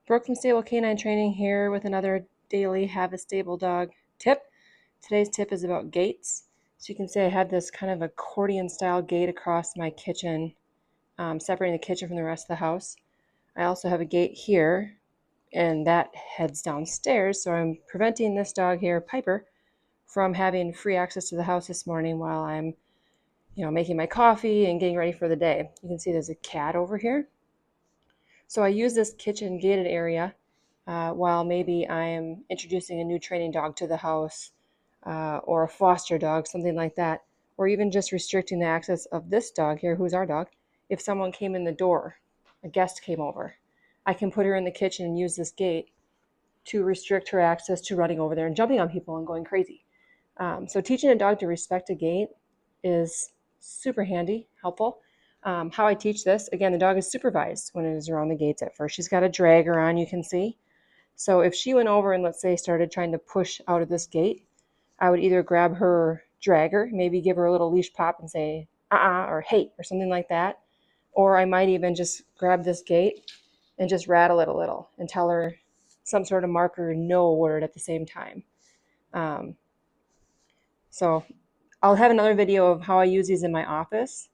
Brooke from Stable Canine Training here with another daily Have a Stable Dog tip. Today's tip is about gates. So you can see I have this kind of accordion style gate across my kitchen, separating the kitchen from the rest of the house. I also have a gate here, and that heads downstairs, so I'm preventing this dog here, Piper, from having free access to the house this morning while I'm making my coffee and getting ready for the day. You can see there's a cat over here. So I use this kitchen gated area while maybe I'm introducing a new training dog to the house or a foster dog, something like that, or even just restricting the access of this dog here, who's our dog. If someone came in the door, a guest came over, I can put her in the kitchen and use this gate to restrict her access to running over there and jumping on people and going crazy. So teaching a dog to respect a gate is super handy, helpful. How I teach this, again, the dog is supervised when it is around the gates at first. She's got a dragger on, you can see. So if she went over and let's say started trying to push out of this gate, I would either grab her dragger, maybe give her a little leash pop and say, or hey, or something like that. Or I might even just grab this gate and just rattle it a little and tell her some sort of marker no word at the same time. So I'll have another video of how I use these in my office,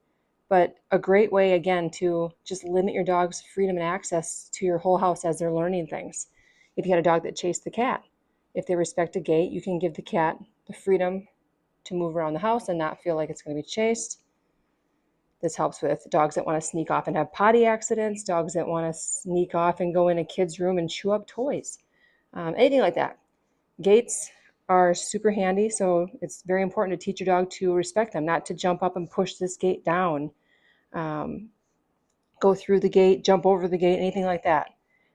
but a great way, again, to just limit your dog's freedom and access to your whole house as they're learning things. If you had a dog that chased the cat, if they respect a gate, you can give the cat the freedom to move around the house and not feel like it's going to be chased. This helps with dogs that want to sneak off and have potty accidents, dogs that want to sneak off and go in a kid's room and chew up toys, anything like that. Gates are super handy, so it's very important to teach your dog to respect them, not to jump up and push this gate down, go through the gate, jump over the gate, anything like that.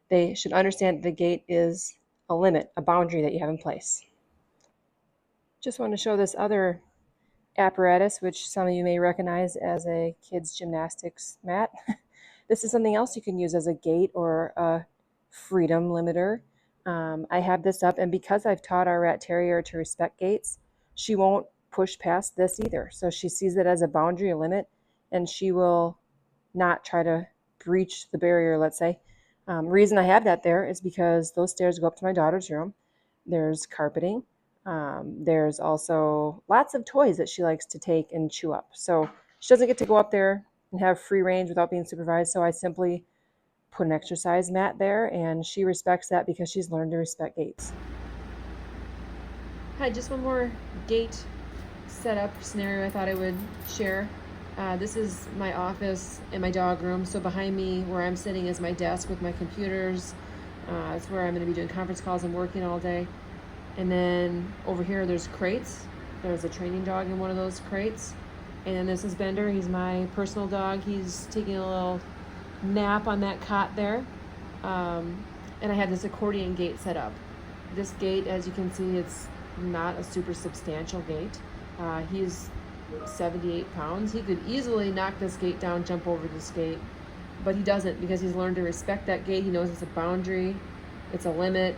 They should understand that the gate is a limit, a boundary that you have in place. Just want to show this other apparatus, which some of you may recognize as a kid's gymnastics mat. This is something else you can use as a gate or a freedom limiter. I have this up, and because I've taught our rat terrier to respect gates, she won't push past this either. So she sees it as a boundary, a limit, and she will not try to breach the barrier, let's say. Reason I have that there is because those stairs go up to my daughter's room. There's carpeting. There's also lots of toys that she likes to take and chew up. So she doesn't get to go up there and have free range without being supervised. So I simply put an exercise mat there, and she respects that because she's learned to respect gates. Hi, just one more gate setup scenario I thought I would share. This is my office and my dog room. So behind me where I'm sitting is my desk with my computers. It's where I'm going to be doing conference calls and working all day. And then over here there's crates. There's a training dog in one of those crates. And this is Bender. He's my personal dog. He's taking a little nap on that cot there. And I have this accordion gate set up. This gate, as you can see, it's not a super substantial gate. He's 78 pounds. He could easily knock this gate down, jump over this gate, but he doesn't because he's learned to respect that gate. He knows it's a boundary, it's a limit.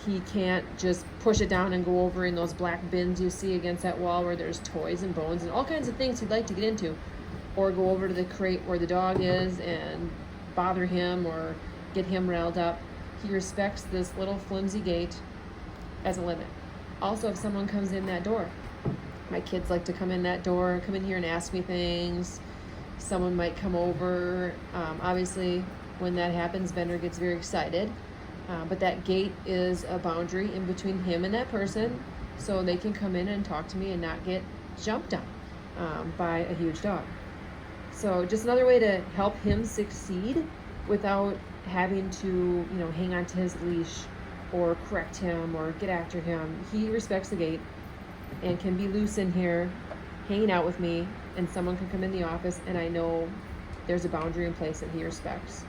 He can't just push it down and go over in those black bins you see against that wall where there's toys and bones and all kinds of things he'd like to get into, or go over to the crate where the dog is and bother him or get him riled up. He respects this little flimsy gate as a limit. Also, if someone comes in that door, my kids like to come in that door, come in here and ask me things. Someone might come over. Obviously, when that happens, Bender gets very excited. But that gate is a boundary in between him and that person, so they can come in and talk to me and not get jumped on by a huge dog. So just another way to help him succeed without having to, hang on to his leash or correct him or get after him. He respects the gate and can be loose in here, hanging out with me, and someone can come in the office and I know there's a boundary in place that he respects.